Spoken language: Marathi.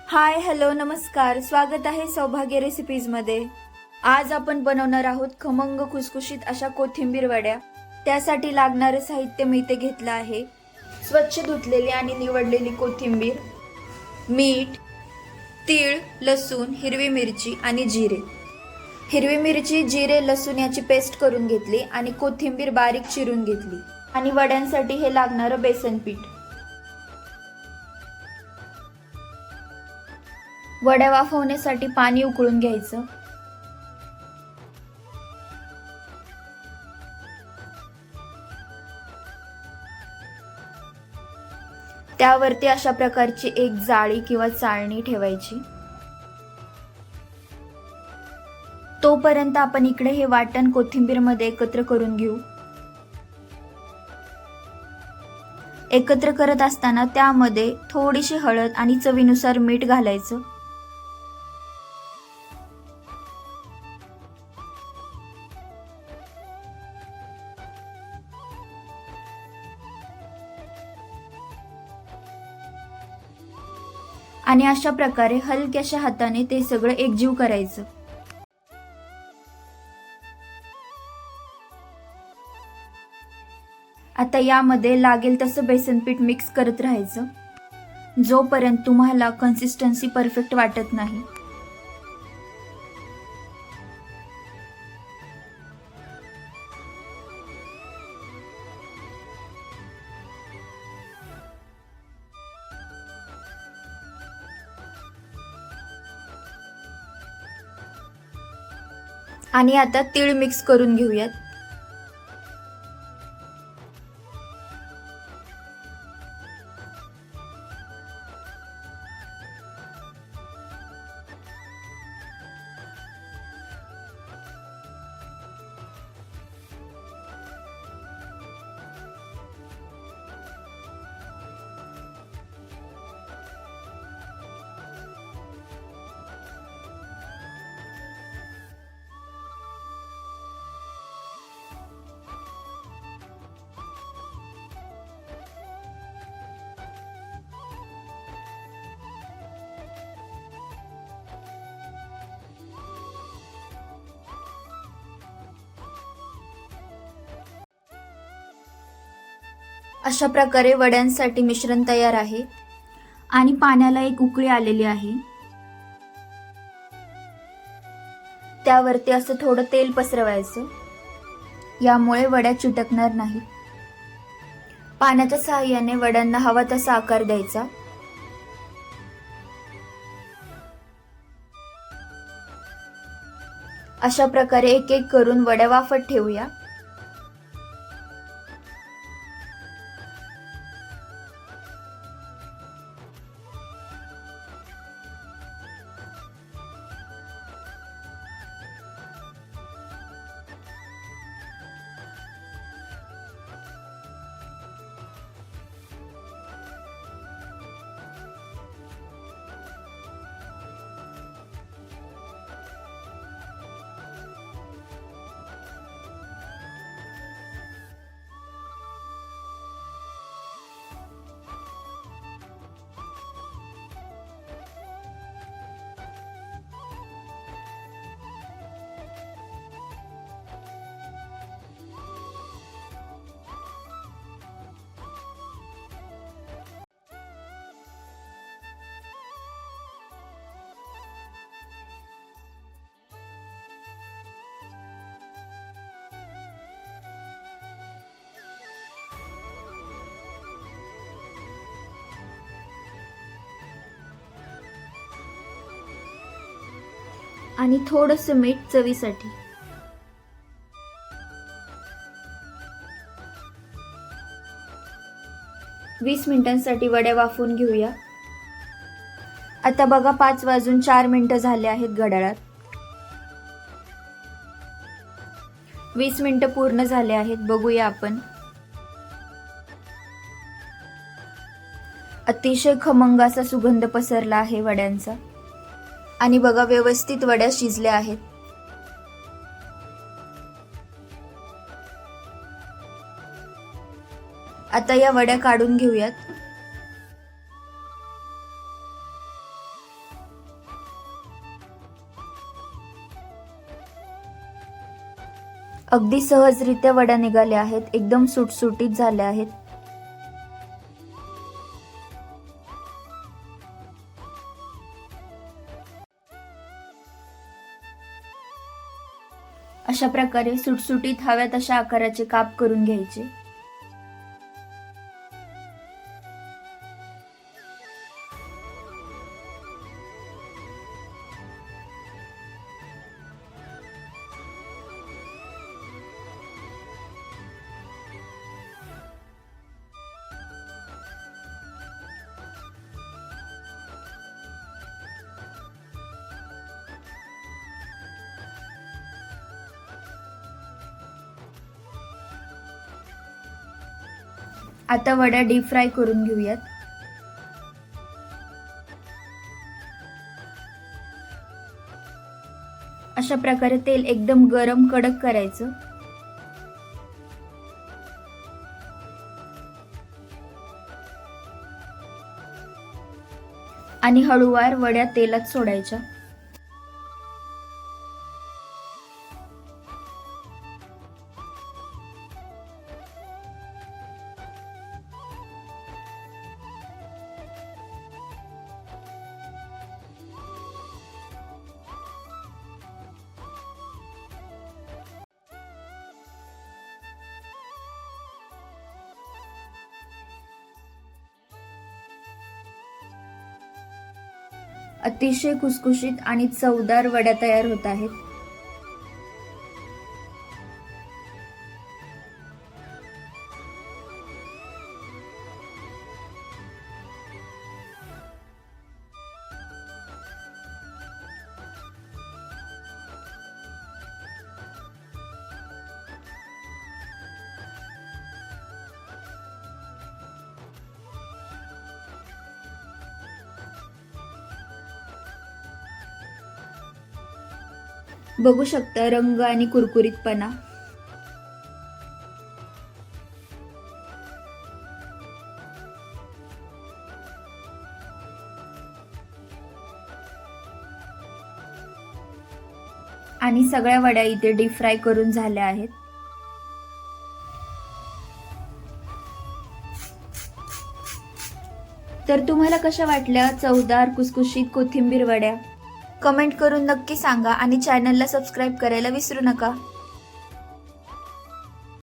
हाय हॅलो नमस्कार, स्वागत आहे सौभाग्य रेसिपीजमध्ये। आज आपण बनवणार आहोत खमंग खुसखुशीत अशा कोथिंबीर वड्या। त्यासाठी लागणारे साहित्य मी इथे घेतलं आहे। स्वच्छ धुतलेली आणि निवडलेली कोथिंबीर, मीठ, तीळ, लसूण, हिरवी मिरची आणि जिरे। हिरवी मिरची, जिरे, लसूण याची पेस्ट करून घेतली आणि कोथिंबीर बारीक चिरून घेतली आणि वड्यांसाठी हे लागणारं बेसन पीठ। वड्या वाफवण्यासाठी पाणी उकळून घ्यायचं। त्यावरती अशा प्रकारची एक जाळी किंवा चाळणी ठेवायची। तोपर्यंत आपण इकडे हे वाटण कोथिंबीर मध्ये एकत्र करून घेऊ। एकत्र करत असताना त्यामध्ये थोडीशी हळद आणि चवीनुसार मीठ घालायचं। आणि अशा प्रकारे हलक्याशा हाताने ते सगळं एकजीव करायचं। आता यामध्ये लागेल तसं बेसन पीठ मिक्स करत राहायचं जोपर्यंत तुम्हाला कन्सिस्टन्सी परफेक्ट वाटत नाही। आणि आता तीळ मिक्स करून घेऊयात। अशा प्रकारे वड्यांसाठी मिश्रण तयार आहे आणि पाण्याला एक उकळी आलेली आहे। त्यावरती असं थोडं तेल पसरवायचं, यामुळे वड्या चिटकणार नाही। पाण्याच्या सहाय्याने वड्यांना हवा तसा आकार द्यायचा। अशा प्रकारे एक एक करून वड्या वाफत ठेवूया। आणि थोडंसं मीठ चवीसाठी। वीस मिनिटांसाठी वड्या वाफवून घेऊया। आता बघा 5 वाजून 4 मिनिटं झाले आहेत घड्याळात। 20 मिनिटं पूर्ण झाले आहेत, बघूया आपण। अतिशय खमंग असा सुगंध पसरला आहे वड्यांचा आणि बघा व्यवस्थित वड्या शिजल्या आहेत। आता या वड्या काढून घेऊयात। अगदी सहजरित्या वड्या निघाल्या आहेत, एकदम सुटसुटीत झाल्या आहेत. अशा प्रकारे सुटसुटीत हव्या तशा आकाराचे काप करून घ्यायचे. आता वड्या डीप फ्राय करून घेऊयात. अशा प्रकारे तेल एकदम गरम कडक करायचं. आणि हळूवार वड्या तेलात सोडायच्या. अतिशय खुसखुशीत आणि चवदार वड्या तयार होत आहेत. बघू शकता रंग आणि कुरकुरीतपणा. आणि सगळ्या वड्या इथे डीप फ्राय करून झाल्या आहेत. तर तुम्हाला कशा वाटल्या चवदार कुसकुशीत कोथिंबीर वड्या? कमेंट करून नक्की सांगा आणि चॅनलला सबस्क्राईब करायला विसरू नका.